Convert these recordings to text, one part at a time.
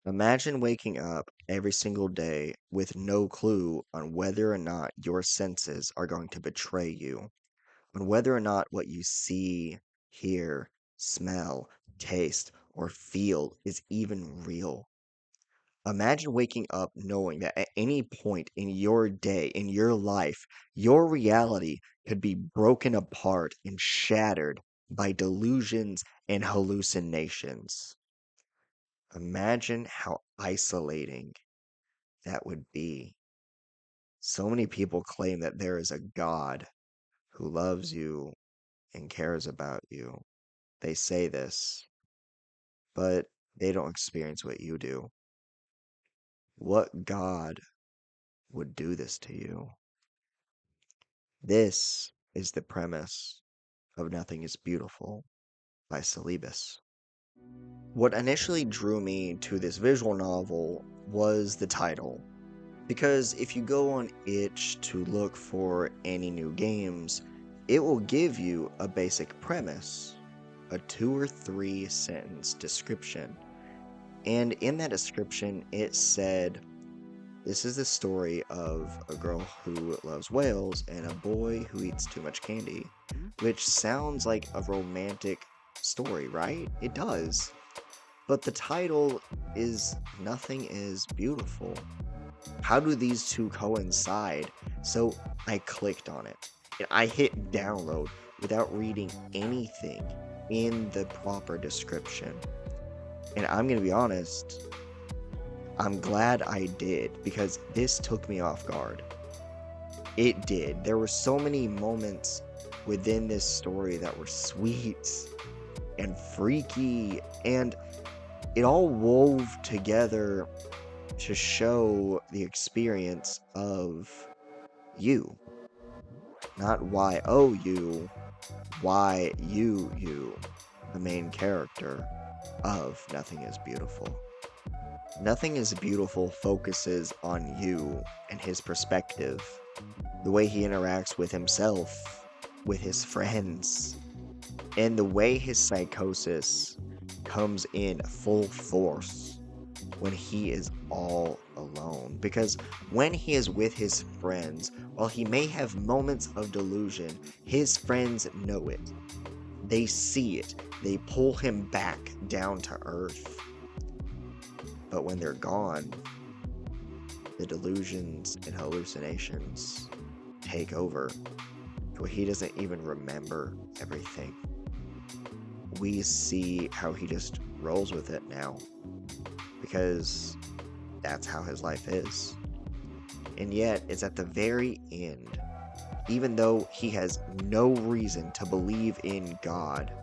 Imagine waking up every single day with no clue on whether or not your senses are going to betray you, on whether or not what you see, hear, smell, taste, or feel is even real. Imagine waking up knowing that at any point in your day, in your life, your reality could be broken apart and shattered by delusions and hallucinations. Imagine how isolating that would be. So many people claim that there is a God who loves you and cares about you. They say this, but they don't experience what you do. What God would do this to you? This is the premise of Nothing is Beautiful by Celebes. What initially drew me to this visual novel was the title. Because if you go on itch to look for any new games, it will give you a basic premise, a 2 or 3 sentence description. And in that description, it said, this is the story of a girl who loves whales and a boy who eats too much candy. Which sounds like a romantic story, right? It does. But the title is Nothing is Beautiful. How do these two coincide? So I clicked on it. And I hit download without reading anything in the proper description. And I'm going to be honest, I'm glad I did because this took me off guard. It did. There were so many moments within this story that were sweet and freaky, and it all wove together to show the experience of you. Not you, you, the main character of Nothing is Beautiful. Nothing is Beautiful focuses on you and his perspective, the way he interacts with himself, with his friends, and the way his psychosis comes in full force when he is all alone. Because when he is with his friends, while he may have moments of delusion, his friends know it. They see it. They pull him back down to earth. But when they're gone, the delusions and hallucinations take over, where he doesn't even remember everything. We see how he just rolls with it now, because that's how his life is. And yet, it's at the very end, even though he has no reason to believe in God,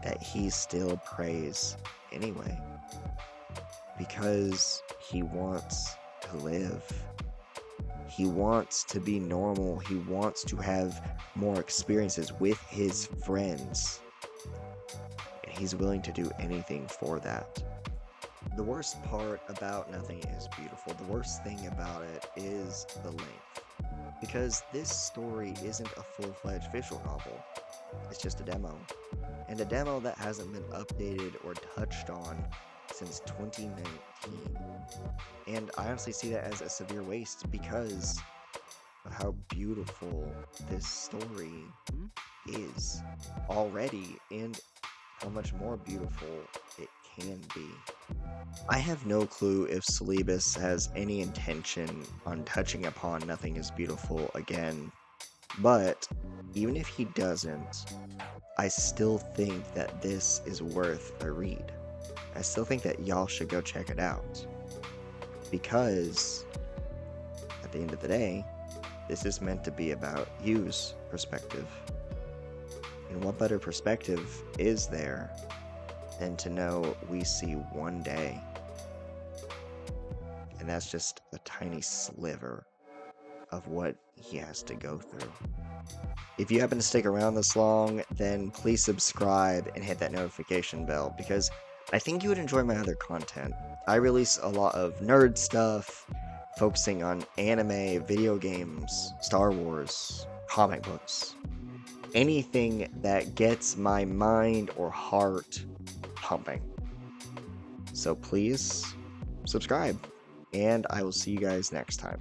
that he still prays anyway. Because he wants to live. He wants to be normal. He wants to have more experiences with his friends. And he's willing to do anything for that. The worst part about Nothing is Beautiful, the worst thing about it is the length. Because this story isn't a full-fledged visual novel. It's just a demo. And a demo that hasn't been updated or touched on since 2019. And I honestly see that as a severe waste because of how beautiful this story is already and how much more beautiful it can be. I have no clue if Celebes has any intention on touching upon Nothing is Beautiful again, but even if he doesn't, I still think that this is worth a read. I still think that y'all should go check it out. Because, at the end of the day, this is meant to be about you's perspective. And what better perspective is there than to know we see one day? And that's just a tiny sliver of what he has to go through. If you happen to stick around this long, then please subscribe and hit that notification bell because I think you would enjoy my other content. I release a lot of nerd stuff, focusing on anime, video games, Star Wars, comic books, anything that gets my mind or heart pumping. So please subscribe, and I will see you guys next time.